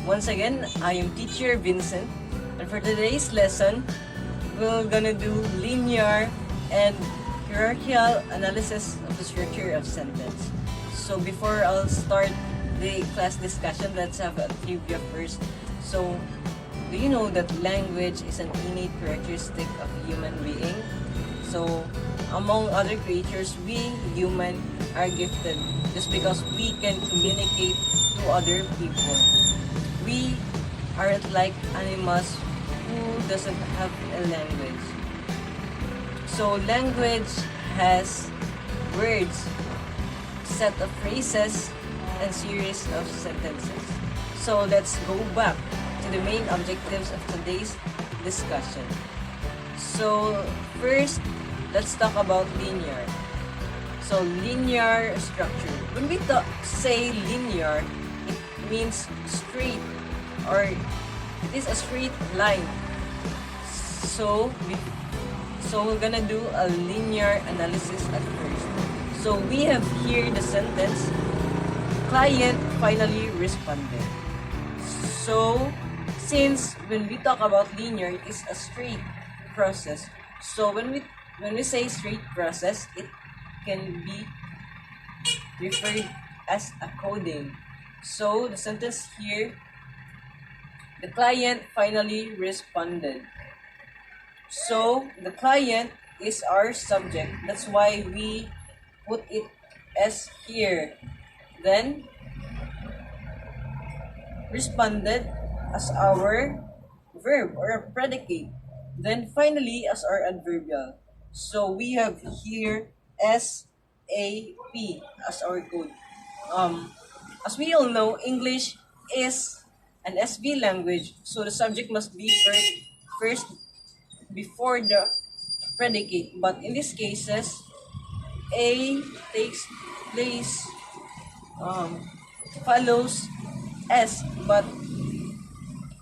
Once again, I am teacher Vincent, and for today's lesson, we're gonna do linear and hierarchical analysis of the structure of sentence. So before I'll start the class discussion, let's have a trivia first. So, do you know that language is an innate characteristic of human being? So, among other creatures, we human are gifted just because we can communicate to other people. We aren't like animals who doesn't have a language. So language has words, set of phrases, and series of sentences. So let's go back to the main objectives of today's discussion. So first, let's talk about linear. So linear structure. When we say linear, it means straight, or it is a straight line. So we're gonna do a linear analysis at first. So we have here the sentence, client finally responded. So since when we talk about linear, it is a straight process. So when we say straight process, it can be referred as a coding. So the sentence here, the client finally responded. So the client is our subject. That's why we put it as here. Then responded as our verb or a predicate. Then finally as our adverbial. So we have here SAP as our code. As we all know, English is an SV language, so the subject must be first before the predicate. But in these cases, A takes place, follows S, but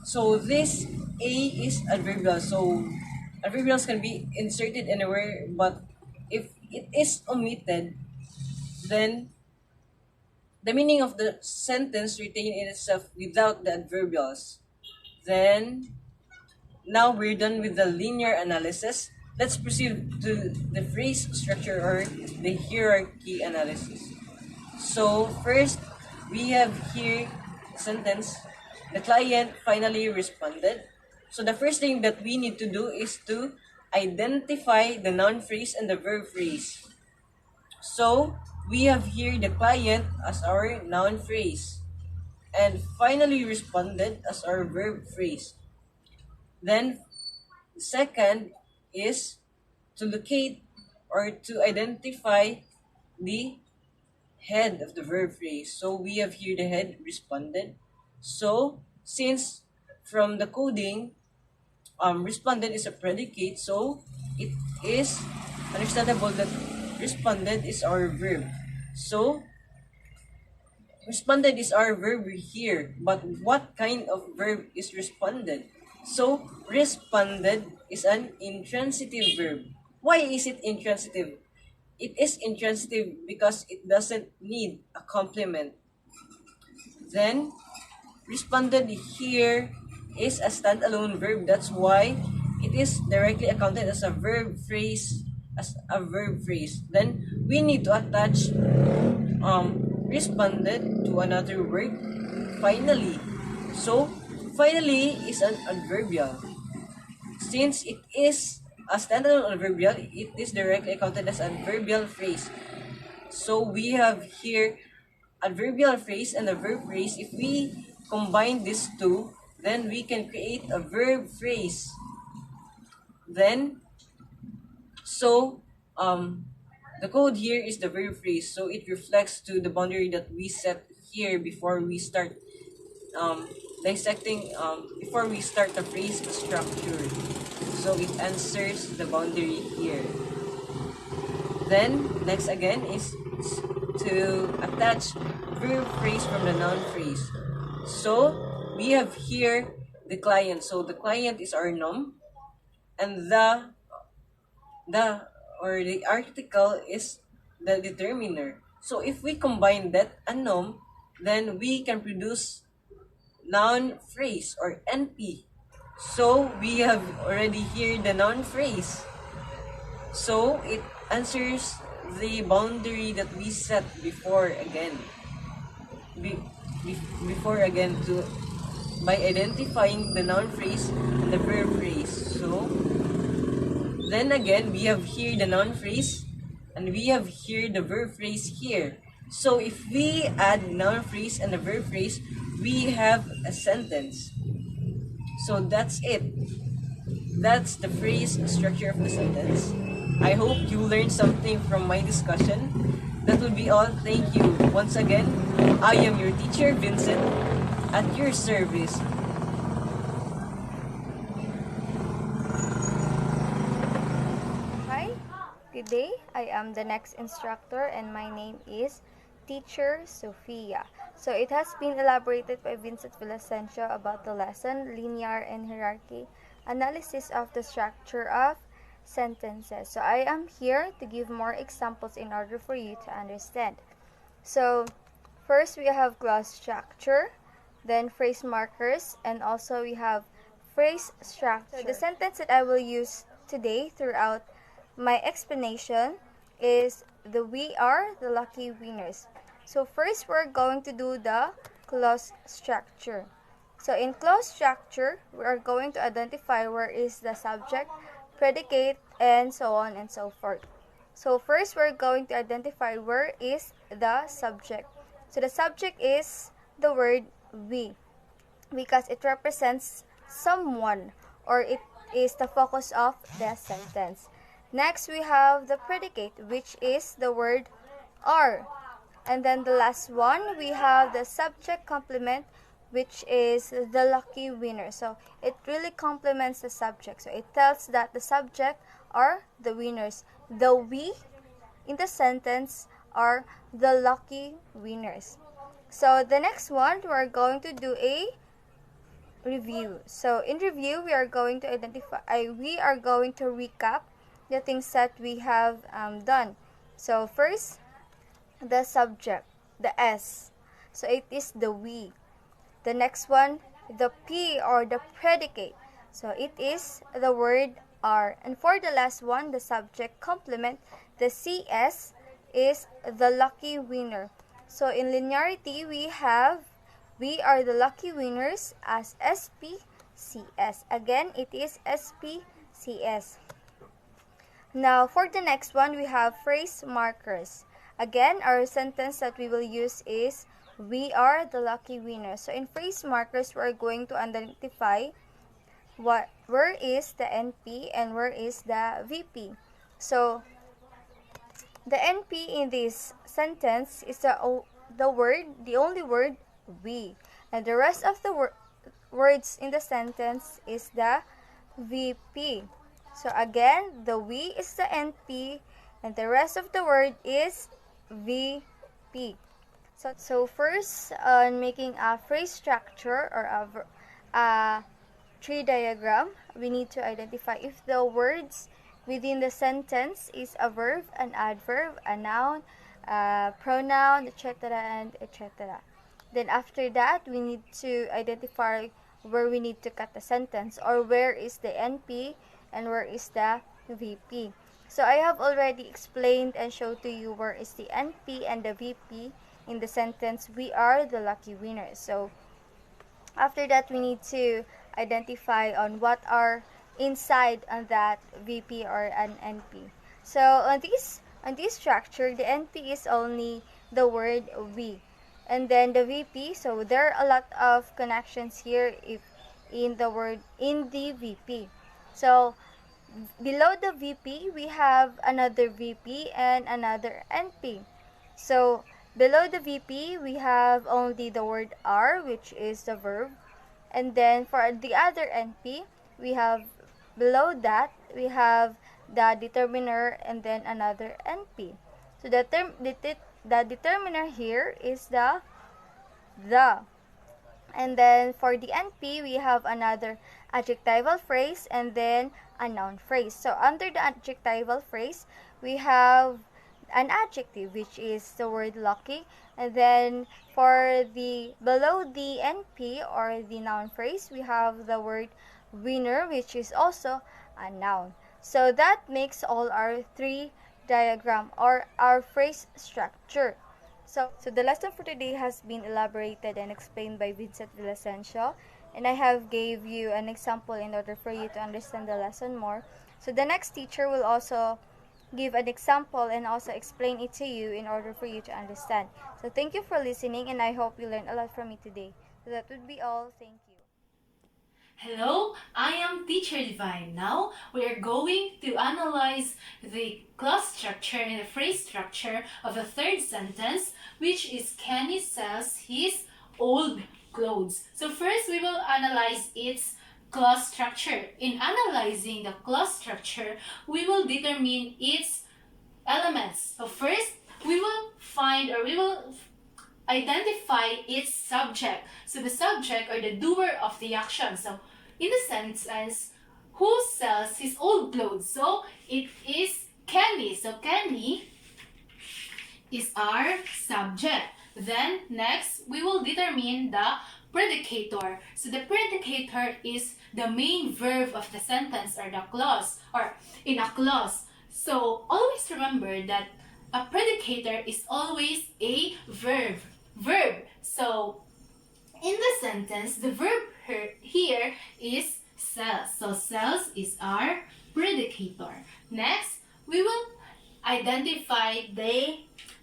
so this A is adverbial. So adverbials can be inserted anywhere, but if it is omitted, then the meaning of the sentence retains in itself without the adverbials. Then, now we're done with the linear analysis. Let's proceed to the phrase structure or the hierarchy analysis. So first, we have here a sentence, the client finally responded. So the first thing that we need to do is to identify the noun phrase and the verb phrase. So we have here the client as our noun phrase and finally responded as our verb phrase. Then the second is to locate or to identify the head of the verb phrase. So we have here the head responded. So since from the coding, responded is a predicate, so it is understandable that responded is our verb. So responded is our verb here, but what kind of verb is responded? So responded is an intransitive verb. Why is it intransitive? It is intransitive because it doesn't need a complement. Then responded here is a standalone verb. That's why it is directly accounted as a verb phrase. Then we need to attach responded to another word, finally. So finally is an adverbial. Since it is a standalone adverbial, it is directly accounted as adverbial phrase. So we have here adverbial phrase and a verb phrase. If we combine these two, then we can create a verb phrase. Then, so the code here is the verb phrase. So it reflects to the boundary that we set here before we start dissecting, before we start the phrase structure. So it answers the boundary here. Then, next again is to attach verb phrase from the noun phrase. So, we have here the client. So, the client is our noun. And the article is the determiner. So, if we combine that and noun, then we can produce noun phrase or NP. So we have already here the noun phrase. So it answers the boundary that we set before again. Be, before again to by identifying the noun phrase and the verb phrase. So then again we have here the noun phrase and we have here the verb phrase here. So if we add noun phrase and the verb phrase, we have a sentence. So that's it. That's the phrase structure of the sentence. I hope you learned something from my discussion. That would be all. Thank you. Once again, I am your teacher, Vincent, at your service. Hi, good day. I am the next instructor and my name is Teacher Sophia. So it has been elaborated by Vincent Villasencio about the lesson Linear and Hierarchy Analysis of the Structure of Sentences. So I am here to give more examples in order for you to understand. So first we have clause structure, then phrase markers, and also we have phrase structure. So the sentence that I will use today throughout my explanation is the we are the lucky winners. So first we're going to do the clause structure. So in clause structure, we are going to identify where is the subject, predicate, and so on and so forth. So first we're going to identify where is the subject. So the subject is the word we because it represents someone or it is the focus of the sentence. Next we have the predicate, which is the word are. And then the last one, we have the subject complement, which is the lucky winner. So it really complements the subject. So it tells that the subject are the winners. The we in the sentence are the lucky winners. So the next one, we're going to do a review. So in review, we are going to recap the things that we have done. So first, the subject, the S. So it is the we. The next one, the P or the predicate. So it is the word are. And for the last one, the subject complement, the CS is the lucky winner. So in linearity, we have we are the lucky winners as SPCS. Again, it is SPCS. Now, for the next one, we have phrase markers. Again, our sentence that we will use is we are the lucky winners. So in phrase markers, we're going to identify where is the NP and where is the VP. So the NP in this sentence is the only word we, and the rest of the words in the sentence is the VP. So again, the we is the NP and the rest of the word is VP. So first, on making a phrase structure or a tree diagram, we need to identify if the words within the sentence is a verb, an adverb, a noun, a pronoun, etc. and etc. Then after that, we need to identify where we need to cut the sentence or where is the NP and where is the VP. So I have already explained and showed to you where is the NP and the VP in the sentence we are the lucky winners. So after that, we need to identify on what are inside on that VP or an NP. So on this structure, the NP is only the word we, and then the VP. So there are a lot of connections here if in the VP. So below the VP, we have another VP and another NP. So below the VP, we have only the word are, which is the verb. And then for the other NP, we have below that, we have the determiner and then another NP. So the determiner here is the. And then for the NP, we have another adjectival phrase and then a noun phrase. So under the adjectival phrase, we have an adjective, which is the word lucky. And then for the below the NP or the noun phrase, we have the word winner, which is also a noun. So that makes all our three diagram or our phrase structure. So the lesson for today has been elaborated and explained by Vincent Villasencio, and I have gave you an example in order for you to understand the lesson more. So the next teacher will also give an example and also explain it to you in order for you to understand. So thank you for listening, and I hope you learned a lot from me today. So that would be all. Thank you. Hello, I am Teacher Divine. Now we are going to analyze the clause structure and the phrase structure of the third sentence, which is Kenny sells his old clothes. So first we will analyze its clause structure. In analyzing the clause structure, we will determine its elements. So first, we will identify its subject. So the subject or the doer of the action. So in the sentence, who sells his old clothes? So it is Kenny. So Kenny is our subject. Then next, we will determine the predicator. So the predicator is the main verb of the sentence or the clause or in a clause. So always remember that a predicator is always a verb. So in the sentence, the verb here is sells. So sells is our predicator. Next, we will identify the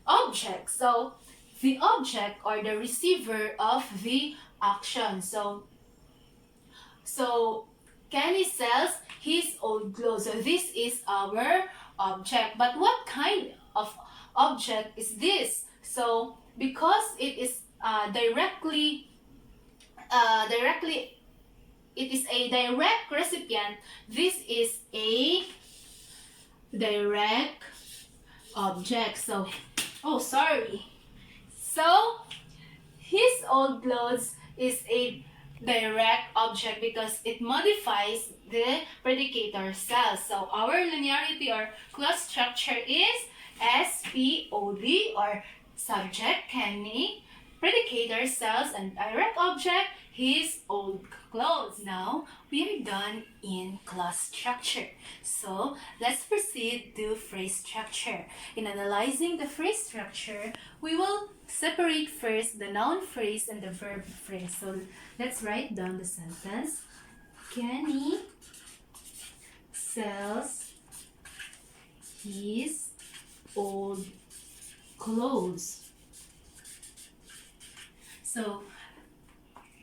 object. So the object or the receiver of the action. So Kenny sells his old clothes. So this is our object. But what kind of object is this? So because it is directly it is a direct recipient, this is a direct object. So so his old clothes is a direct object because it modifies the predicator sells. So our linearity or clause structure is SPOD or subject Kenny, predicator sells, and direct object his old clothes. Now we are done in clause structure. So let's proceed to phrase structure. In analyzing the phrase structure, we will separate first the noun phrase and the verb phrase. So let's write down the sentence. Kenny sells his old clothes. So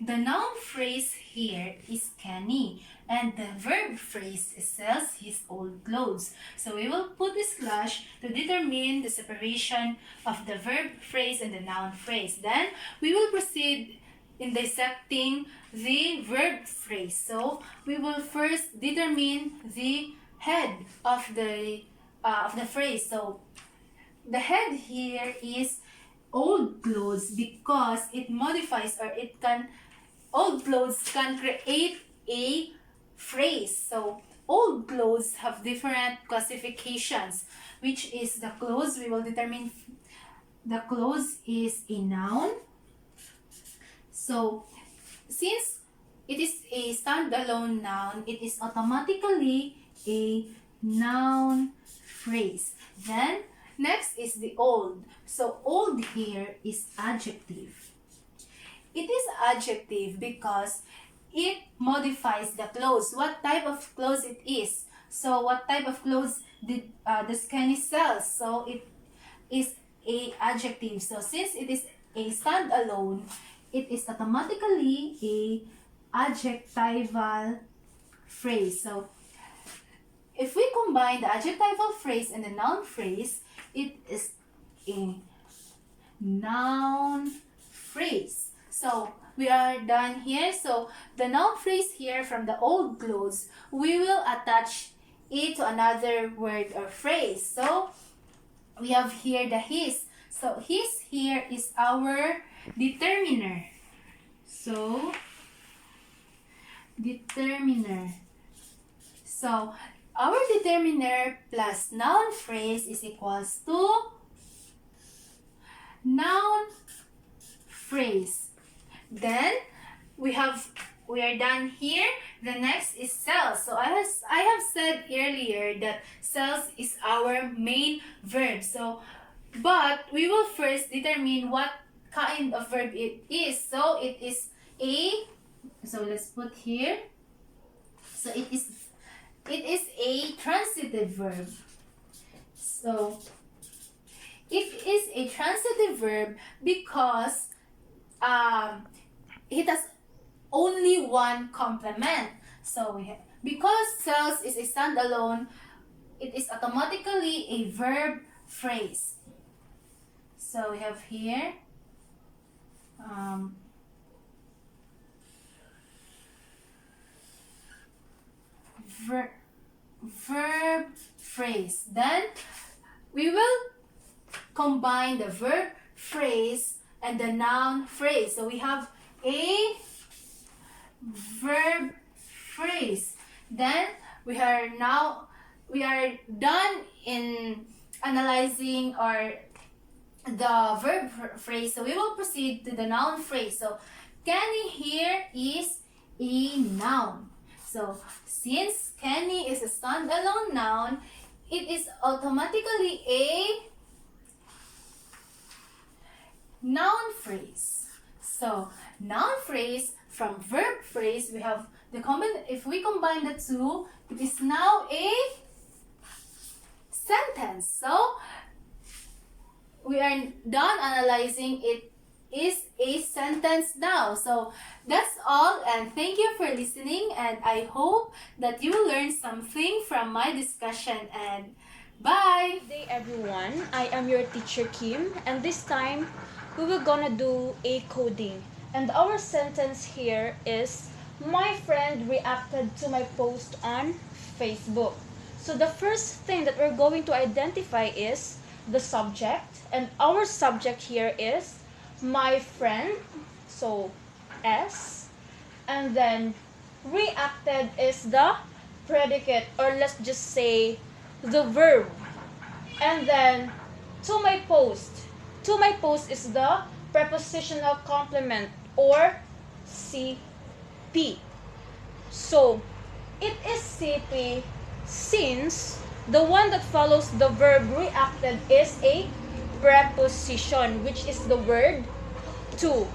the noun phrase here is Kenny, and the verb phrase is sells his old clothes. So we will put a slash to determine the separation of the verb phrase and the noun phrase. Then we will proceed in dissecting the verb phrase. So we will first determine the head of the phrase. So the head here is old clothes because it modifies or old clothes can create a phrase. So old clothes have different classifications, which is the clothes. We will determine the clothes is a noun. So since it is a standalone noun, it is automatically a noun phrase. Then next is the old. So old here is adjective. It is adjective because it modifies the clothes. What type of clothes it is? So what type of clothes does Kenny sell? So it is a adjective. So since it is a standalone, it is automatically a adjectival phrase. So if we combine the adjectival phrase and the noun phrase, it is a noun phrase. So we are done here. So the noun phrase here from the old clothes, we will attach it to another word or phrase. So we have here the his. So his here is our determiner. So determiner. So our determiner plus noun phrase is equals to noun phrase. Then we are done here. The next is cells. So I have said earlier that cells is our main verb. So but we will first determine what kind of verb it is. So it is so let's put here. So it is a transitive verb. So it is a transitive verb because it has only one complement. So because cells is a standalone, it is automatically a verb phrase. So we have here verb phrase. Then we will combine the verb phrase and the noun phrase. So we have a verb phrase. Then we are done in analyzing the verb phrase. So we will proceed to the noun phrase. So Kenny here is a noun. So since Kenny is a standalone noun, it is automatically a noun phrase. So noun phrase from verb phrase, we have if we combine the two, it is now a sentence. So we are done analyzing, it is a sentence now. So that's all, and thank you for listening, and I hope that you learned something from my discussion, and bye! Good day everyone, I am your teacher Kim, and this time we will gonna do a coding, and our sentence here is my friend reacted to my post on Facebook. So the first thing that we're going to identify is the subject, and our subject here is my friend, so S, and then reacted is the predicate, or let's just say the verb, and then to my post is the prepositional complement, or CP. So it is CP since the one that follows the verb reacted is a preposition, which is the word to.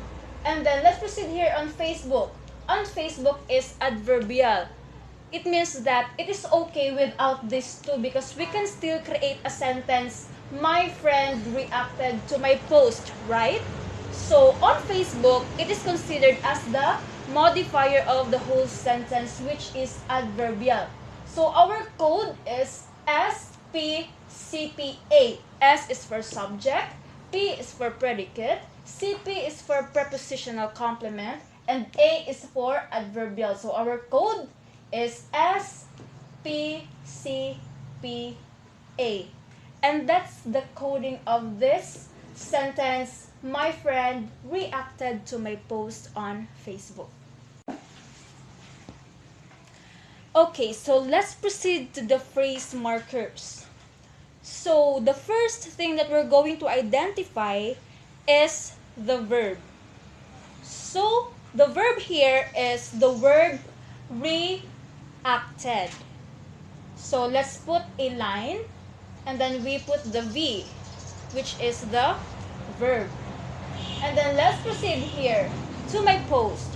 And then let's proceed here on Facebook. On Facebook is adverbial. It means that it is okay without this to, because we can still create a sentence, my friend reacted to my post, right? So on Facebook, it is considered as the modifier of the whole sentence, which is adverbial. So our code is SPCPA. S is for subject, P is for predicate, CP is for prepositional complement, and A is for adverbial. So our code is SPCPA. And that's the coding of this sentence, my friend reacted to my post on Facebook. Okay, so let's proceed to the phrase markers. So the first thing that we're going to identify is the verb. So the verb here is the word reacted. So let's put a line, and then we put the V, which is the verb. And then let's proceed here to my post.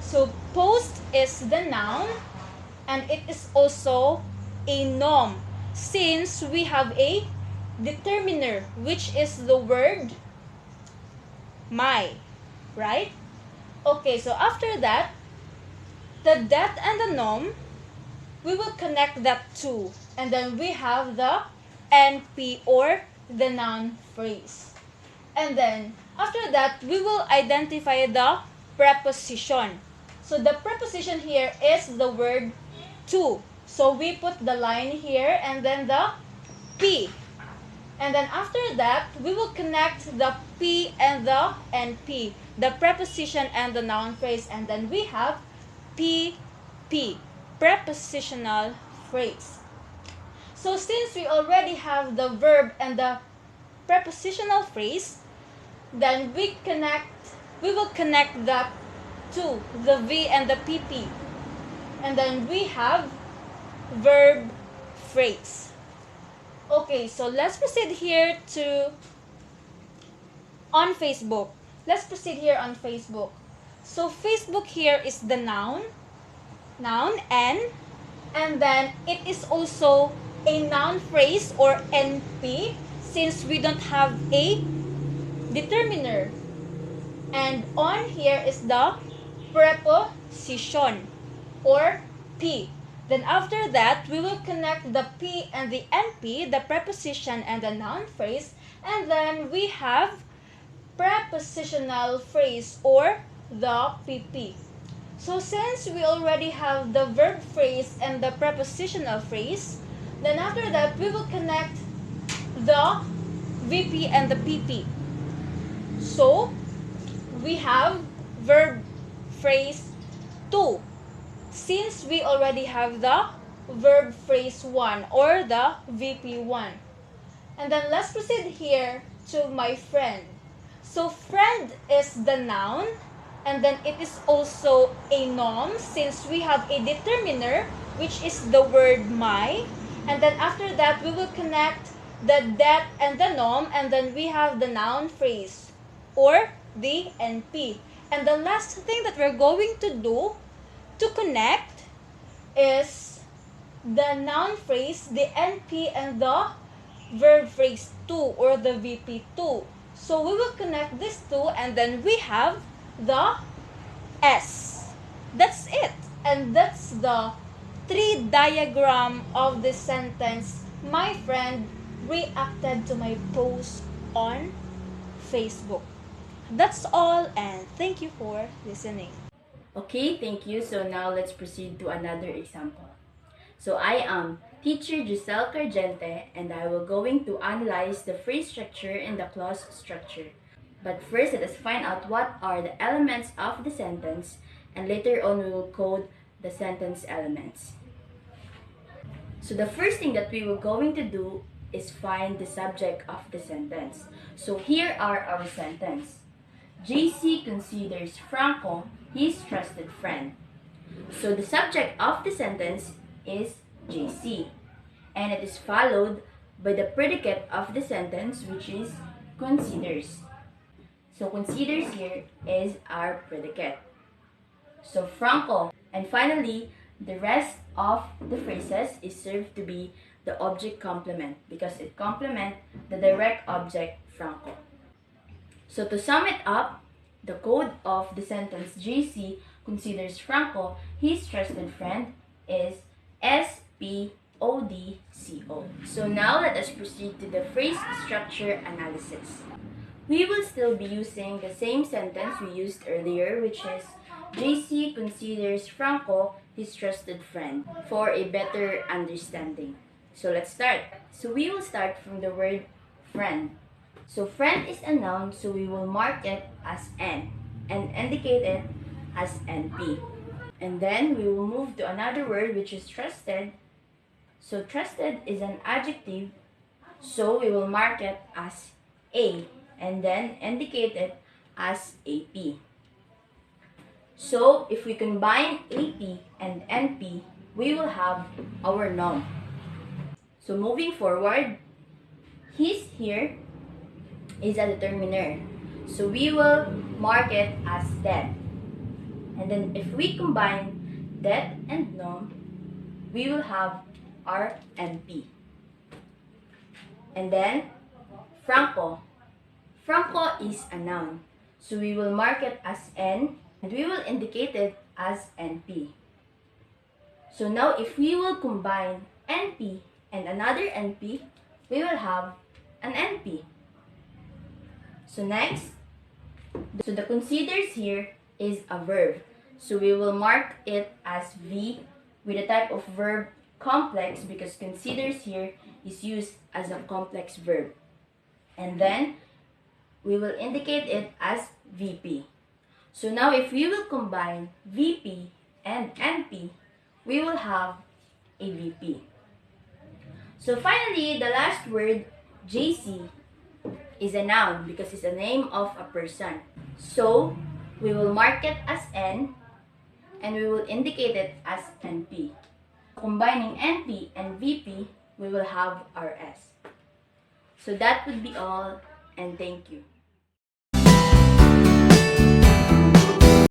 So post is the noun, and it is also a nom, since we have a determiner, which is the word my, right? Okay, so after that, the that and the nom, we will connect that to, and then we have the NP, or the noun phrase. And then after that, we will identify the preposition. So the preposition here is the word to. So we put the line here and then the P. And then after that, we will connect the P and the NP, the preposition and the noun phrase, and then we have PP, prepositional phrase. So since we already have the verb and the prepositional phrase, then we will connect the two, the V and the PP. And then we have verb phrase. Okay, so let's proceed here to on Facebook. Let's proceed here on Facebook. So Facebook here is the noun N, and then it is also a noun phrase or NP since we don't have a determiner. And on here is the preposition or P. Then after that, we will connect the P and the NP, the preposition and the noun phrase, and then we have prepositional phrase or the PP. So since we already have the verb phrase and the prepositional phrase, then after that we will connect the VP and the PP. So we have verb phrase 2 since we already have the verb phrase 1 or the VP1. And then let's proceed here to my friend. So friend is the noun, and then it is also a noun since we have a determiner which is the word my, and then after that we will connect the that and the nom, and then we have the noun phrase or the NP. And the last thing that we're going to do to connect is the noun phrase, the NP, and the verb phrase 2 or the VP2. So we will connect these two, and then we have the S. That's it. And that's the tree diagram of the sentence, my friend reacted to my post on Facebook. That's all, and thank you for listening. Okay, thank you. So now let's proceed to another example. So I am teacher Giselle Cargente, and I will going to analyze the phrase structure and the clause structure. But first, let us find out what are the elements of the sentence, and later on we will code the sentence elements. So the first thing that we will going to do is find the subject of the sentence. So here are our sentence. JC considers Franco his trusted friend. So the subject of the sentence is JC, and it is followed by the predicate of the sentence, which is considers. So considers here is our predicate. So Franco, and finally the rest of the phrases is served to be the object complement because it complements the direct object Franco. So to sum it up, the code of the sentence JC considers Franco his trusted friend is SPODCO. So now let us proceed to the phrase structure analysis. We will still be using the same sentence we used earlier, which is JC considers Franco his trusted friend for a better understanding. So let's start. So we will start from the word friend. So friend is a noun, so we will mark it as N and indicate it as NP. And then we will move to another word, which is trusted. So trusted is an adjective, so we will mark it as A and then indicate it as AP. So if we combine AP and NP, we will have our noun. So moving forward, his here is a determiner, so we will mark it as that. And then if we combine that and nom, we will have our NP. And then Franco. Franco is a noun, so we will mark it as N and we will indicate it as NP. So now if we will combine NP and another NP, we will have an NP. So next, so the considers here is a verb. So we will mark it as V with a type of verb complex because considers here is used as a complex verb. And then we will indicate it as VP. So now if we will combine VP and NP, we will have a VP. So finally, the last word, JC, is a noun because it's a name of a person. So we will mark it as N and we will indicate it as NP. Combining NP and VP, we will have our S. So that would be all, and thank you.